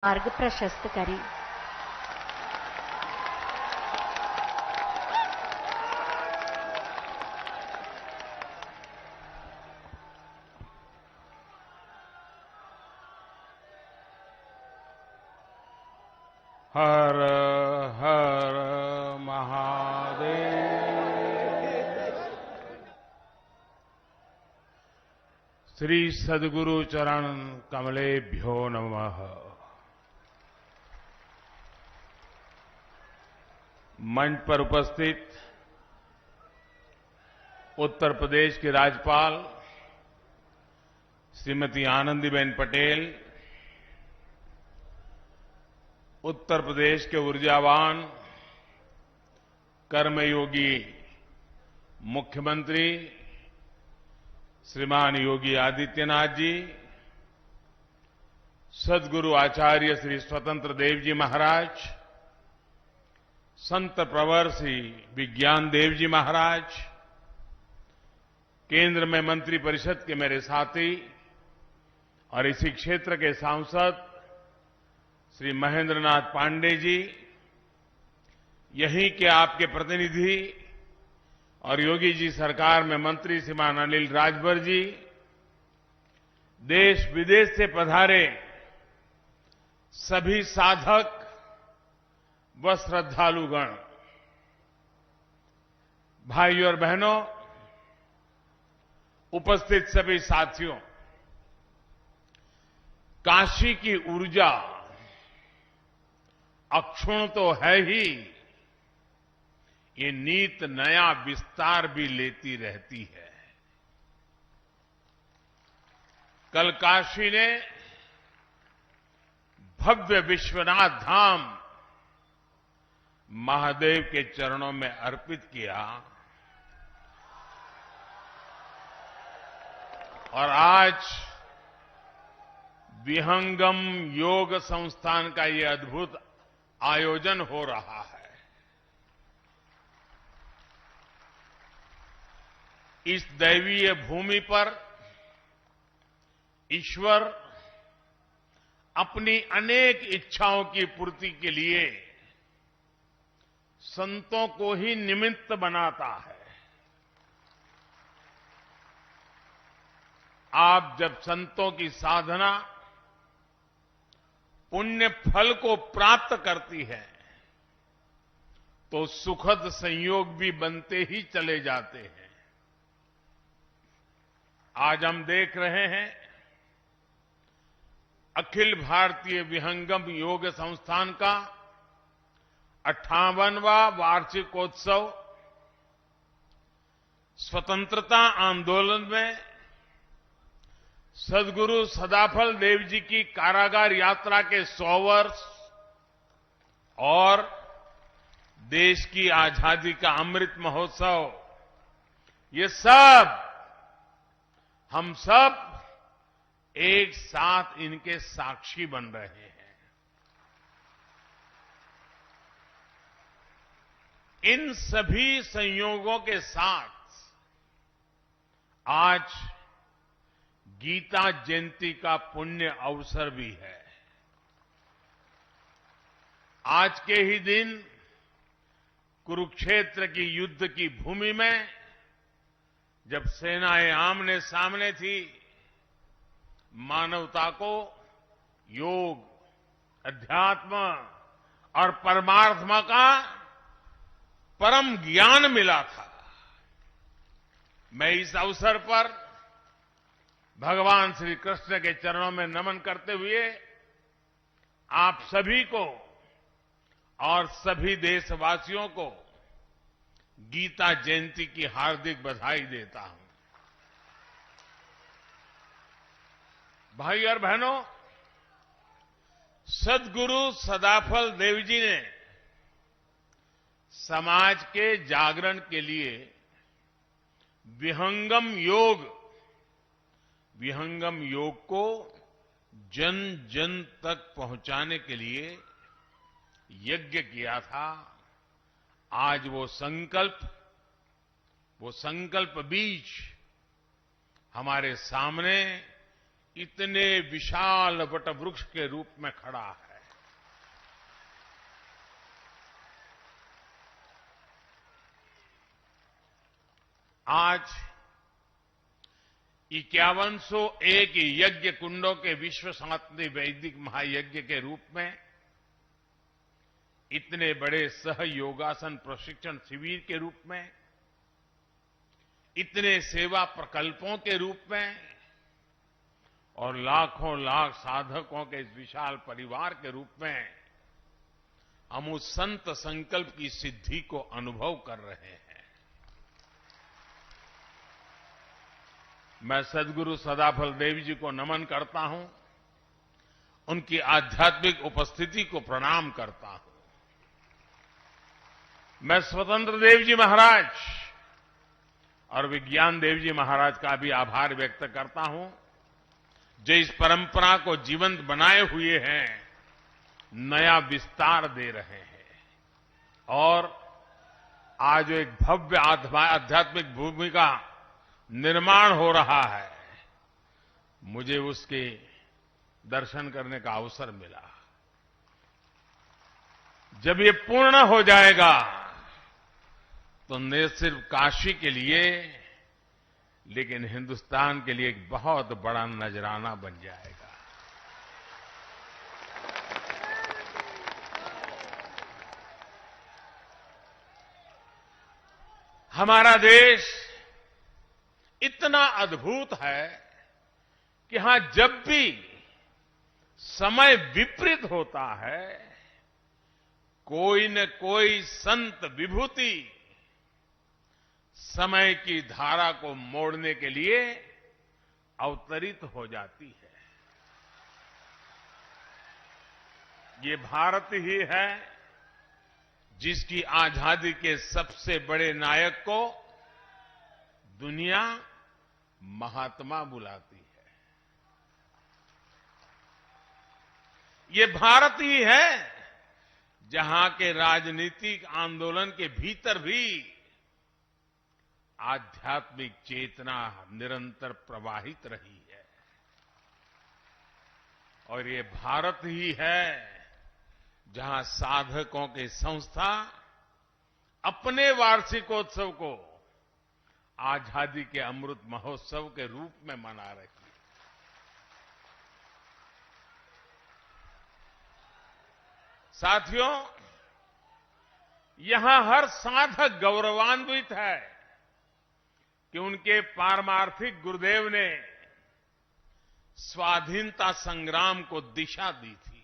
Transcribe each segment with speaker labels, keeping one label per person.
Speaker 1: मार्ग प्रशस्त करें।
Speaker 2: हर हर महादेव। श्री सद्गुरु चरण कमलेभ्यो नमः। मंच पर उपस्थित उत्तर प्रदेश की राज्यपाल श्रीमती आनंदीबेन पटेल, उत्तर प्रदेश के ऊर्जावान कर्मयोगी मुख्यमंत्री श्रीमान योगी आदित्यनाथ जी, सद्गुरु आचार्य श्री स्वतंत्र देव जी महाराज, संत प्रवर श्री विज्ञान देव जी महाराज, केंद्र में मंत्री परिषद के मेरे साथी और इसी क्षेत्र के सांसद श्री महेंद्र नाथ पांडे जी, यहीं के आपके प्रतिनिधि और योगी जी सरकार में मंत्री श्रीमान अनिल राजभर जी, देश विदेश से पधारे सभी साधक व श्रद्धालुगण, भाइयों और बहनों, उपस्थित सभी साथियों, काशी की ऊर्जा अक्षुण्ण तो है ही, ये नित नया विस्तार भी लेती रहती है। कल काशी ने भव्य विश्वनाथ धाम महादेव के चरणों में अर्पित किया और आज विहंगम योग संस्थान का ये अद्भुत आयोजन हो रहा है। इस दैवीय भूमि पर ईश्वर अपनी अनेक इच्छाओं की पूर्ति के लिए संतों को ही निमित्त बनाता है। आप जब संतों की साधना पुण्य फल को प्राप्त करती है तो सुखद संयोग भी बनते ही चले जाते हैं। आज हम देख रहे हैं अखिल भारतीय विहंगम योग संस्थान का 58वां वार्षिकोत्सव स्वतंत्रता आंदोलन में सद्गुरु सदाफल देव जी की कारागार यात्रा के 100 वर्ष और देश की आजादी का अमृत महोत्सव, ये सब हम सब एक साथ इनके साक्षी बन रहे हैं। इन सभी संयोगों के साथ आज गीता जयंती का पुण्य अवसर भी है। आज के ही दिन कुरुक्षेत्र की युद्ध की भूमि में जब सेनाएं आमने सामने थी, मानवता को योग, अध्यात्म और परमात्मा का परम ज्ञान मिला था। मैं इस अवसर पर भगवान श्री कृष्ण के चरणों में नमन करते हुए आप सभी को और सभी देशवासियों को गीता जयंती की हार्दिक बधाई देता हूं। भाई और बहनों, सद्गुरु सदाफल देव जी ने समाज के जागरण के लिए विहंगम योग को जन जन तक पहुंचाने के लिए यज्ञ किया था। आज वो संकल्प बीज हमारे सामने इतने विशाल वटवृक्ष के रूप में खड़ा है। आज 5101 यज्ञ कुंडों के विश्व शांति वैदिक महायज्ञ के रूप में इतने बड़े सहयोगासन प्रशिक्षण शिविर के रूप में, इतने सेवा प्रकल्पों के रूप में और लाखों लाख साधकों के इस विशाल परिवार के रूप में हम उस संत संकल्प की सिद्धि को अनुभव कर रहे हैं। मैं सद्गुरु सदाफल देव जी को नमन करता हूं, उनकी आध्यात्मिक उपस्थिति को प्रणाम करता हूं। मैं स्वतंत्र देव जी महाराज और विज्ञान देव जी महाराज का भी आभार व्यक्त करता हूं, जो इस परंपरा को जीवंत बनाए हुए हैं, नया विस्तार दे रहे हैं और आज एक भव्य आध्यात्मिक भूमि का निर्माण हो रहा है। मुझे उसके दर्शन करने का अवसर मिला। जब ये पूर्ण हो जाएगा तो न सिर्फ काशी के लिए लेकिन हिंदुस्तान के लिए एक बहुत बड़ा नजराना बन जाएगा। हमारा देश इतना अद्भुत है कि यहां जब भी समय विपरीत होता है, कोई न कोई संत विभूति समय की धारा को मोड़ने के लिए अवतरित हो जाती है। ये भारत ही है जिसकी आजादी के सबसे बड़े नायक को दुनिया महात्मा बुलाती है। ये भारत ही है जहां के राजनीतिक आंदोलन के भीतर भी आध्यात्मिक चेतना निरंतर प्रवाहित रही है। और ये भारत ही है जहां साधकों की संस्था अपने वार्षिकोत्सव को आजादी के अमृत महोत्सव के रूप में मना रही है। साथियों, यहां हर साधक गौरवान्वित है कि उनके पारमार्थिक गुरुदेव ने स्वाधीनता संग्राम को दिशा दी थी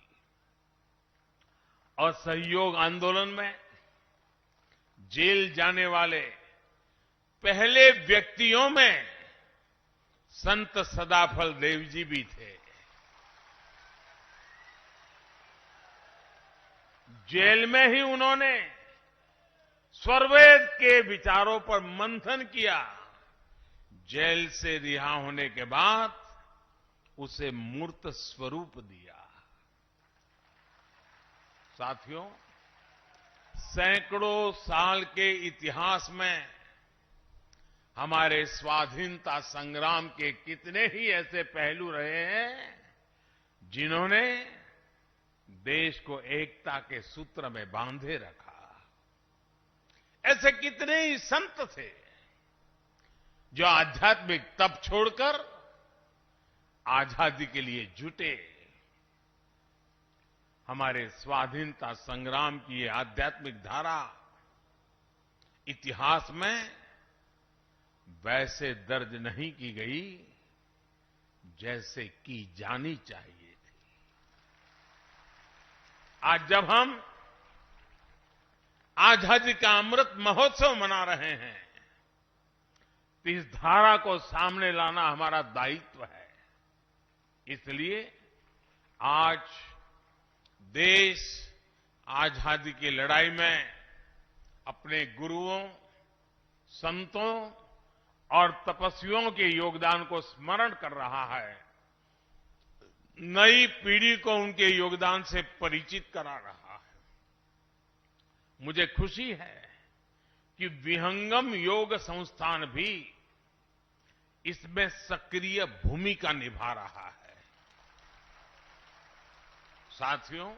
Speaker 2: और सहयोग आंदोलन में जेल जाने वाले पहले व्यक्तियों में संत सदाफल देव जी भी थे। जेल में ही उन्होंने स्वरवेद के विचारों पर मंथन किया। जेल से रिहा होने के बाद उसे मूर्त स्वरूप दिया। साथियों, सैकड़ों साल के इतिहास में हमारे स्वाधीनता संग्राम के कितने ही ऐसे पहलू रहे हैं जिन्होंने देश को एकता के सूत्र में बांधे रखा। ऐसे कितने ही संत थे जो आध्यात्मिक तप छोड़कर आजादी के लिए जुटे। हमारे स्वाधीनता संग्राम की ये आध्यात्मिक धारा इतिहास में वैसे दर्ज नहीं की गई जैसे की जानी चाहिए थी। आज जब हम आजादी का अमृत महोत्सव मना रहे हैं तो इस धारा को सामने लाना हमारा दायित्व है। इसलिए आज देश आजादी की लड़ाई में अपने गुरुओं, संतों और तपस्वियों के योगदान को स्मरण कर रहा है। नई पीढ़ी को उनके योगदान से परिचित करा रहा है। मुझे खुशी है कि विहंगम योग संस्थान भी इसमें सक्रिय भूमिका निभा रहा है। साथियों,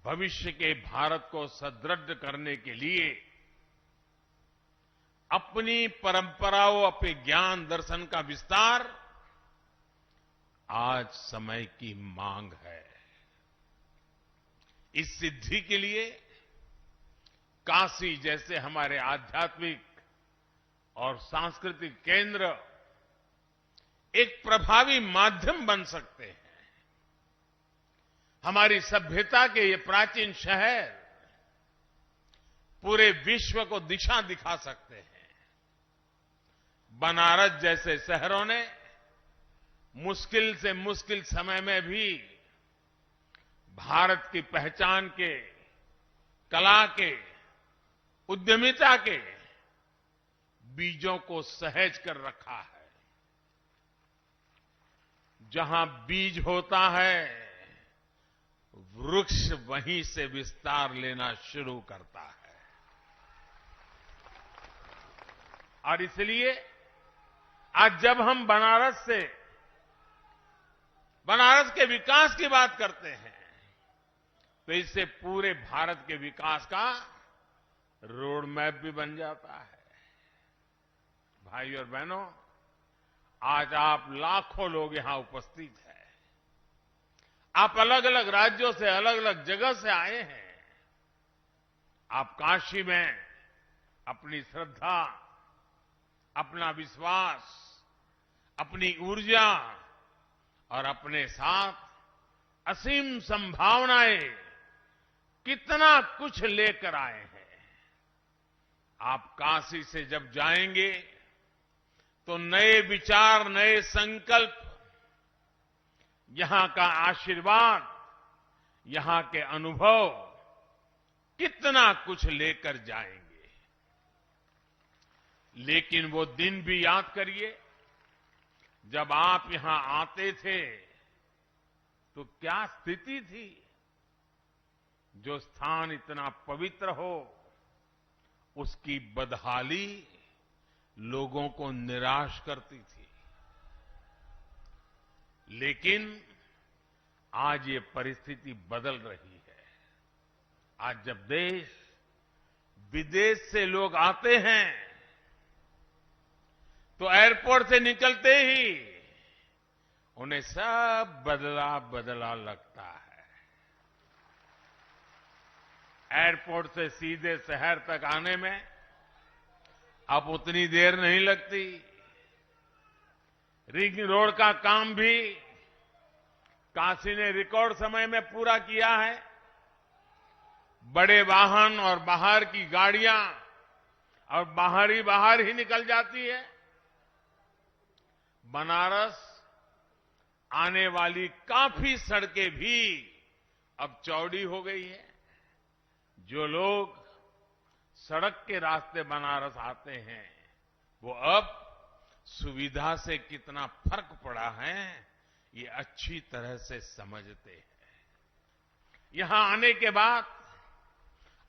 Speaker 2: भविष्य के भारत को सुदृढ़ करने के लिए अपनी परंपराओं, अपने ज्ञान दर्शन का विस्तार आज समय की मांग है। इस सिद्धि के लिए काशी जैसे हमारे आध्यात्मिक और सांस्कृतिक केंद्र एक प्रभावी माध्यम बन सकते हैं। हमारी सभ्यता के ये प्राचीन शहर पूरे विश्व को दिशा दिखा सकते हैं। बनारस जैसे शहरों ने मुश्किल से मुश्किल समय में भी भारत की पहचान के, कला के, उद्यमिता के बीजों को सहेज कर रखा है। जहां बीज होता है, वृक्ष वहीं से विस्तार लेना शुरू करता है। और इसलिए आज जब हम बनारस के विकास की बात करते हैं, तो इससे पूरे भारत के विकास का रोड मैप भी बन जाता है। भाई और बहनों, आज आप लाखों लोग यहां उपस्थित हैं। आप अलग अलग राज्यों से, अलग अलग जगह से आए हैं। आप काशी में अपनी श्रद्धा, अपना विश्वास, अपनी ऊर्जा और अपने साथ असीम संभावनाएं, कितना कुछ लेकर आए हैं। आप काशी से जब जाएंगे तो नए विचार, नए संकल्प, यहां का आशीर्वाद, यहां के अनुभव कितना कुछ लेकर जाएंगे। लेकिन वो दिन भी याद करिए, जब आप यहां आते थे तो क्या स्थिति थी। जो स्थान इतना पवित्र हो, उसकी बदहाली लोगों को निराश करती थी। लेकिन आज ये परिस्थिति बदल रही है। आज जब देश विदेश से लोग आते हैं तो एयरपोर्ट से निकलते ही उन्हें सब बदला बदला लगता है। एयरपोर्ट से सीधे शहर तक आने में अब उतनी देर नहीं लगती। रिंग रोड का काम भी काशी ने रिकॉर्ड समय में पूरा किया है। बड़े वाहन और बाहर की गाड़ियां और बाहर ही निकल जाती है। बनारस आने वाली काफी सड़कें भी अब चौड़ी हो गई है। जो लोग सड़क के रास्ते बनारस आते हैं, वो अब सुविधा से कितना फर्क पड़ा है, ये अच्छी तरह से समझते हैं। यहां आने के बाद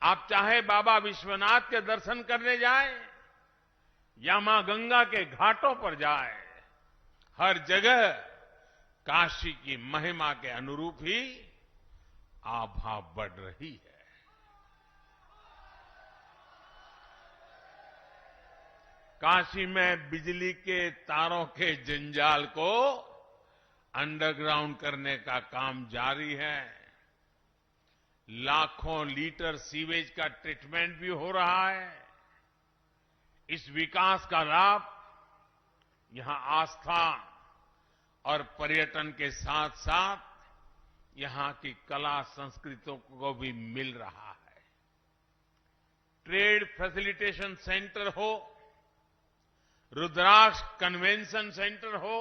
Speaker 2: आप चाहे बाबा विश्वनाथ के दर्शन करने जाएं या मां गंगा के घाटों पर जाएं, हर जगह काशी की महिमा के अनुरूप ही आभा बढ़ रही है। काशी में बिजली के तारों के जंजाल को अंडरग्राउंड करने का काम जारी है। लाखों लीटर सीवेज का ट्रीटमेंट भी हो रहा है। इस विकास का लाभ यहां आस्था और पर्यटन के साथ साथ यहां की कला संस्कृतियों को भी मिल रहा है। ट्रेड फैसिलिटेशन सेंटर हो, रुद्राक्ष कन्वेंशन सेंटर हो,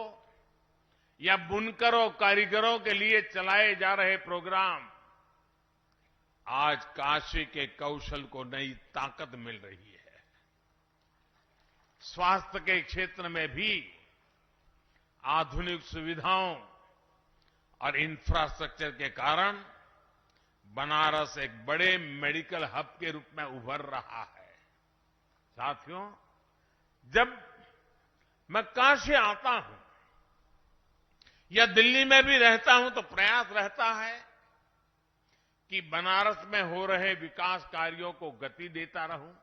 Speaker 2: या बुनकरों, कारीगरों के लिए चलाए जा रहे प्रोग्राम, आज काशी के कौशल को नई ताकत मिल रही है। स्वास्थ्य के क्षेत्र में भी आधुनिक सुविधाओं और इंफ्रास्ट्रक्चर के कारण बनारस एक बड़े मेडिकल हब के रूप में उभर रहा है। साथियों, जब मैं काशी आता हूं या दिल्ली में भी रहता हूं तो प्रयास रहता है कि बनारस में हो रहे विकास कार्यों को गति देता रहूं।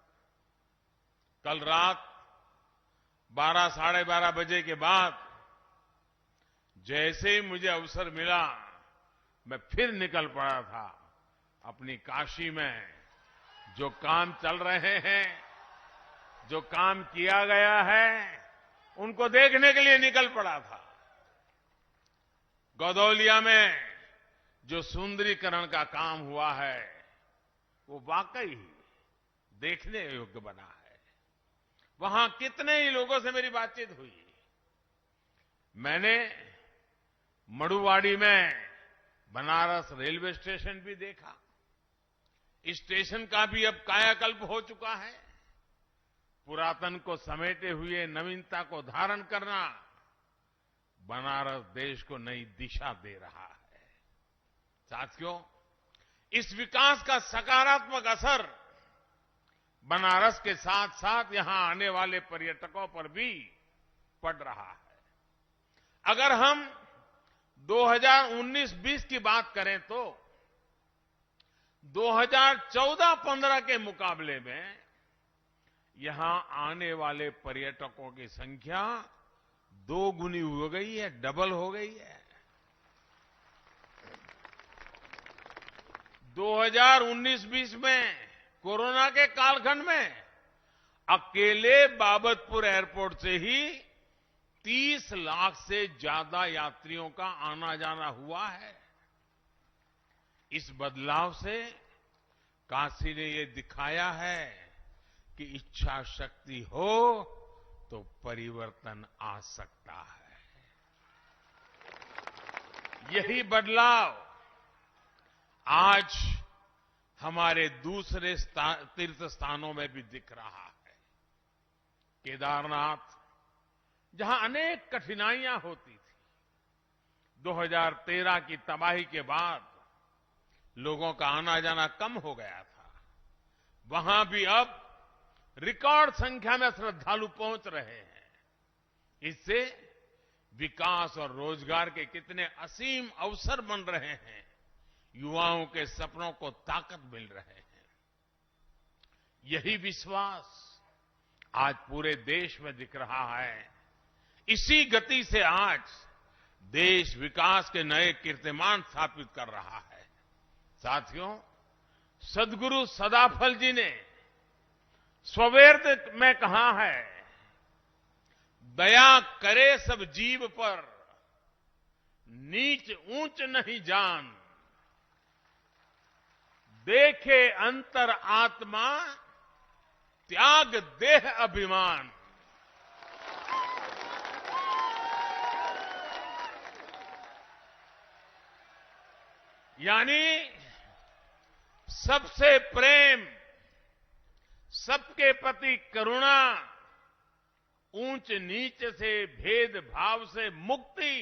Speaker 2: कल रात 12 साढ़े 12 बजे के बाद जैसे ही मुझे अवसर मिला, मैं फिर निकल पड़ा था अपनी काशी में। जो काम चल रहे हैं, जो काम किया गया है, उनको देखने के लिए निकल पड़ा था। गदौलिया में जो सुंदरीकरण का काम हुआ है, वो वाकई देखने योग्य बना है। वहां कितने ही लोगों से मेरी बातचीत हुई। मैंने मड़ुवाड़ी में बनारस रेलवे स्टेशन भी देखा। इस स्टेशन का भी अब कायाकल्प हो चुका है। पुरातन को समेटे हुए नवीनता को धारण करना बनारस देश को नई दिशा दे रहा है। साथियों, इस विकास का सकारात्मक असर बनारस के साथ साथ यहां आने वाले पर्यटकों पर भी पड़ रहा है। अगर हम 2019-20 की बात करें तो 2014-15 के मुकाबले में यहां आने वाले पर्यटकों की संख्या 2 गुनी हो गई है, डबल हो गई है। 2019-20 में कोरोना के कालखंड में अकेले बाबतपुर एयरपोर्ट से ही 30 लाख से ज्यादा यात्रियों का आना जाना हुआ है। इस बदलाव से काशी ने ये दिखाया है कि इच्छा शक्ति हो तो परिवर्तन आ सकता है। यही बदलाव आज हमारे दूसरे तीर्थ स्थानों में भी दिख रहा है। केदारनाथ, जहां अनेक कठिनाइयां होती थी, 2013 की तबाही के बाद लोगों का आना जाना कम हो गया था। वहां भी अब रिकॉर्ड संख्या में श्रद्धालु पहुंच रहे हैं। इससे विकास और रोजगार के कितने असीम अवसर बन रहे हैं। युवाओं के सपनों को ताकत मिल रहे हैं। यही विश्वास आज पूरे देश में दिख रहा है। इसी गति से आज देश विकास के नए कीर्तिमान स्थापित कर रहा है। साथियों, सदगुरु सदाफल जी ने स्ववेद में कहा है, दया करे सब जीव पर, नीच ऊंच नहीं जान, देखे अंतर आत्मा, त्याग देह अभिमान। यानी सबसे प्रेम, सबके प्रति करुणा, ऊंच नीच से भेदभाव से मुक्ति,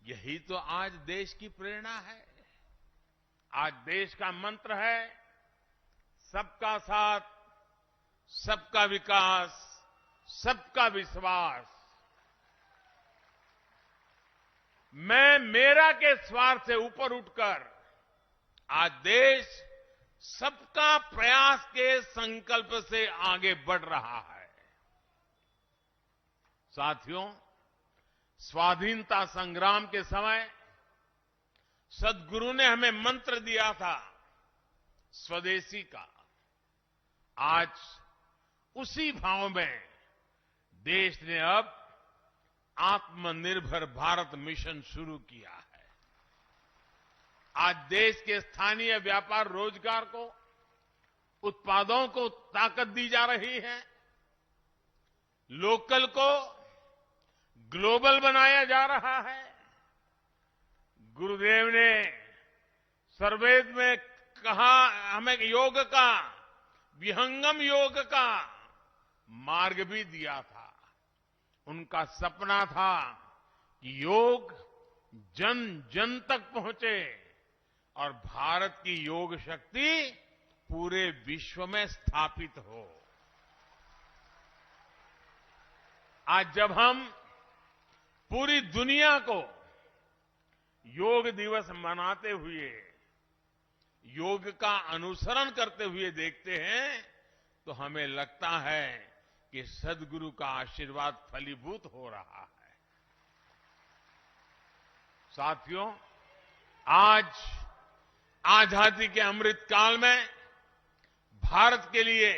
Speaker 2: यही तो आज देश की प्रेरणा है। आज देश का मंत्र है, सबका साथ, सबका विकास, सबका विश्वास। मैं मेरा के स्वार्थ से ऊपर उठकर आज देश सबका प्रयास के संकल्प से आगे बढ़ रहा है। साथियों, स्वाधीनता संग्राम के समय सदगुरु ने हमें मंत्र दिया था स्वदेशी का। आज उसी भाव में देश ने अब आत्मनिर्भर भारत मिशन शुरू किया है। आज देश के स्थानीय व्यापार रोजगार को, उत्पादों को ताकत दी जा रही है। लोकल को ग्लोबल बनाया जा रहा है। गुरुदेव ने सर्ववेद में कहा, हमें योग का, विहंगम योग का मार्ग भी दिया था। उनका सपना था कि योग जन जन तक पहुंचे और भारत की योग शक्ति पूरे विश्व में स्थापित हो। आज जब हम पूरी दुनिया को योग दिवस मनाते हुए, योग का अनुसरण करते हुए देखते हैं, तो हमें लगता है कि सद्गुरु का आशीर्वाद फलीभूत हो रहा है। साथियों, आज आजादी के अमृत काल में भारत के लिए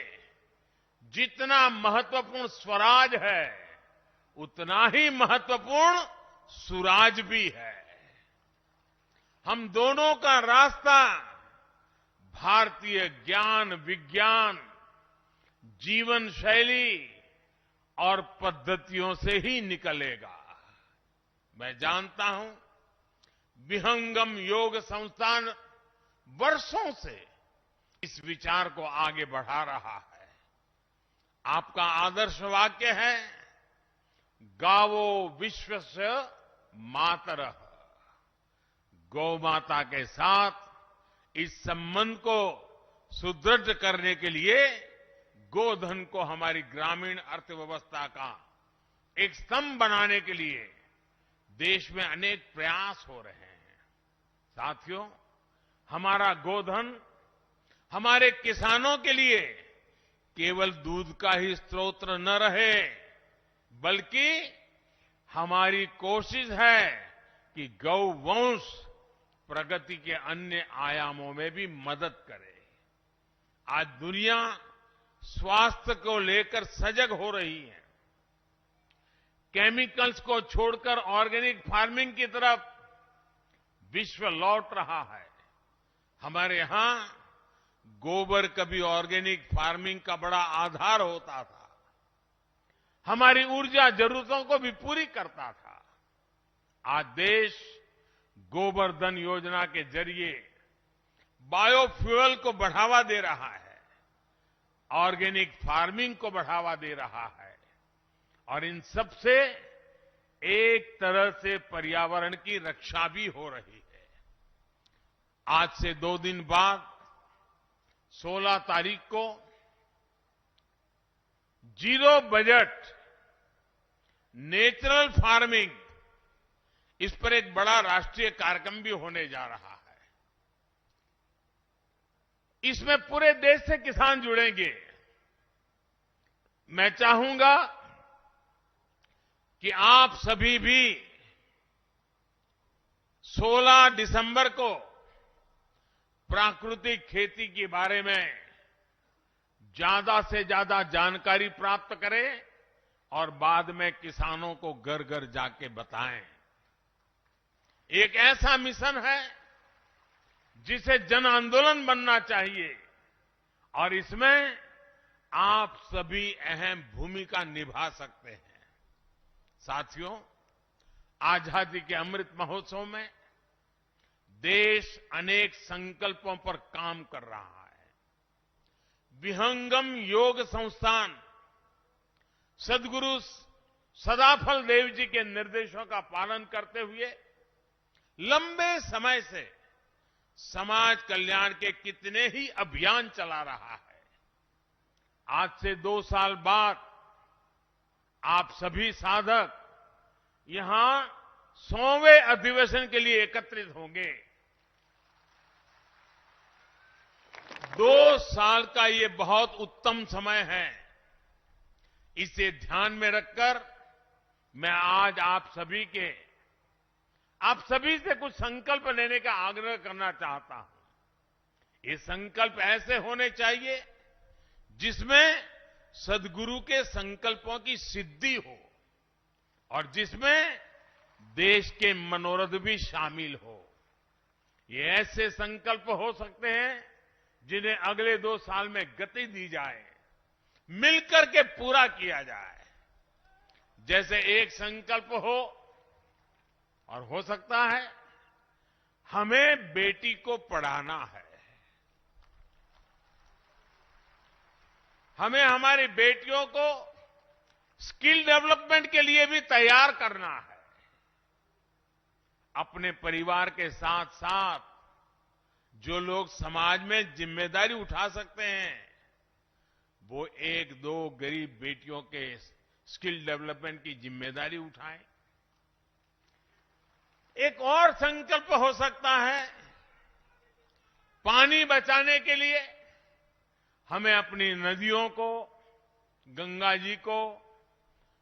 Speaker 2: जितना महत्वपूर्ण स्वराज है, उतना ही महत्वपूर्ण सुराज भी है। हम दोनों का रास्ता भारतीय ज्ञान, विज्ञान, जीवन शैली और पद्धतियों से ही निकलेगा। मैं जानता हूं, विहंगम योग संस्थान वर्षों से इस विचार को आगे बढ़ा रहा है। आपका आदर्श वाक्य है, गावो विश्वस्य मातरः। गौ माता के साथ इस संबंध को सुदृढ़ करने के लिए गोधन को हमारी ग्रामीण अर्थव्यवस्था का एक स्तंभ बनाने के लिए देश में अनेक प्रयास हो रहे हैं। साथियों, हमारा गोधन हमारे किसानों के लिए केवल दूध का ही स्रोत न रहे, बल्कि हमारी कोशिश है कि गौवंश प्रगति के अन्य आयामों में भी मदद करे। आज दुनिया स्वास्थ्य को लेकर सजग हो रही है। केमिकल्स को छोड़कर ऑर्गेनिक फार्मिंग की तरफ विश्व लौट रहा है। हमारे यहां गोबर कभी ऑर्गेनिक फार्मिंग का बड़ा आधार होता था, हमारी ऊर्जा जरूरतों को भी पूरी करता था। आज देश गोबर्धन योजना के जरिए बायोफ्यूल को बढ़ावा दे रहा है, ऑर्गेनिक फार्मिंग को बढ़ावा दे रहा है और इन सब से एक तरह से पर्यावरण की रक्षा भी हो रही है। आज से 2 दिन बाद 16 तारीख को जीरो बजट नेचुरल फार्मिंग, इस पर एक बड़ा राष्ट्रीय कार्यक्रम भी होने जा रहा है। इसमें पूरे देश से किसान जुड़ेंगे। मैं चाहूंगा कि आप सभी भी 16 दिसंबर को प्राकृतिक खेती के बारे में ज्यादा से ज्यादा जानकारी प्राप्त करें और बाद में किसानों को घर घर जाके बताएं। एक ऐसा मिशन है जिसे जन आंदोलन बनना चाहिए और इसमें आप सभी अहम भूमिका निभा सकते हैं। साथियों, आजादी के अमृत महोत्सव में देश अनेक संकल्पों पर काम कर रहा है। विहंगम योग संस्थान सद्गुरु सदाफल देव जी के निर्देशों का पालन करते हुए लंबे समय से समाज कल्याण के कितने ही अभियान चला रहा है। आज से 2 साल बाद आप सभी साधक यहां 100वें अधिवेशन के लिए एकत्रित होंगे। 2 साल का ये बहुत उत्तम समय है। इसे ध्यान में रखकर मैं आज आप सभी से कुछ संकल्प लेने का आग्रह करना चाहता हूं। ये संकल्प ऐसे होने चाहिए जिसमें सद्गुरु के संकल्पों की सिद्धि हो और जिसमें देश के मनोरथ भी शामिल हो। ये ऐसे संकल्प हो सकते हैं जिन्हें अगले 2 साल में गति दी जाए, मिलकर के पूरा किया जाए। जैसे एक संकल्प हो और हो सकता है हमें बेटी को पढ़ाना है, हमें हमारी बेटियों को स्किल डेवलपमेंट के लिए भी तैयार करना है। अपने परिवार के साथ साथ जो लोग समाज में जिम्मेदारी उठा सकते हैं, वो 1-2 गरीब बेटियों के स्किल डेवलपमेंट की जिम्मेदारी उठाएं। एक और संकल्प हो सकता है, पानी बचाने के लिए हमें अपनी नदियों को, गंगा जी को,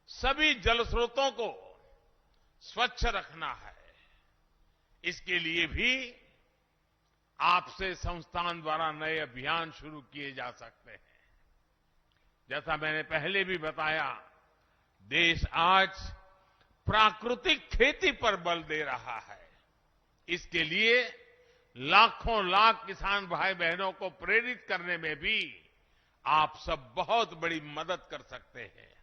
Speaker 2: सभी जल स्रोतों को स्वच्छ रखना है। इसके लिए भी आपसे संस्थान द्वारा नए अभियान शुरू किए जा सकते हैं। जैसा मैंने पहले भी बताया, देश आज प्राकृतिक खेती पर बल दे रहा है। इसके लिए लाखों लाख किसान भाई बहनों को प्रेरित करने में भी आप सब बहुत बड़ी मदद कर सकते हैं।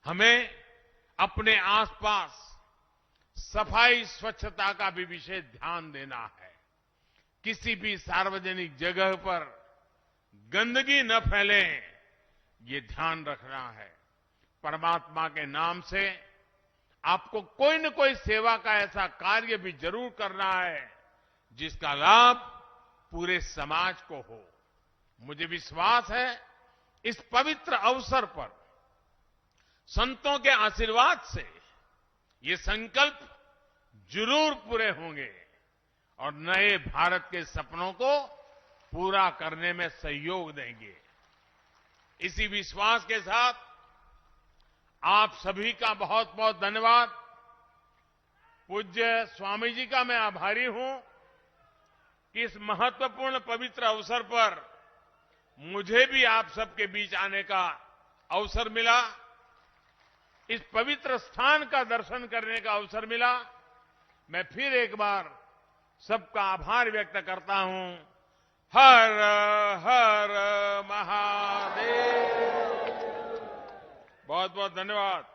Speaker 2: हमें अपने आसपास सफाई स्वच्छता का भी विशेष ध्यान देना है। किसी भी सार्वजनिक जगह पर गंदगी न फैले, ये ध्यान रखना है। परमात्मा के नाम से आपको कोई न कोई सेवा का ऐसा कार्य भी जरूर करना है जिसका लाभ पूरे समाज को हो। मुझे विश्वास है इस पवित्र अवसर पर संतों के आशीर्वाद से ये संकल्प जरूर पूरे होंगे और नए भारत के सपनों को पूरा करने में सहयोग देंगे। इसी विश्वास के साथ आप सभी का बहुत बहुत धन्यवाद। पूज्य स्वामी जी का मैं आभारी हूं कि इस महत्वपूर्ण पवित्र अवसर पर मुझे भी आप सबके बीच आने का अवसर मिला, इस पवित्र स्थान का दर्शन करने का अवसर मिला। मैं फिर एक बार सबका आभार व्यक्त करता हूं। हर हर महादेव। बहुत बहुत धन्यवाद।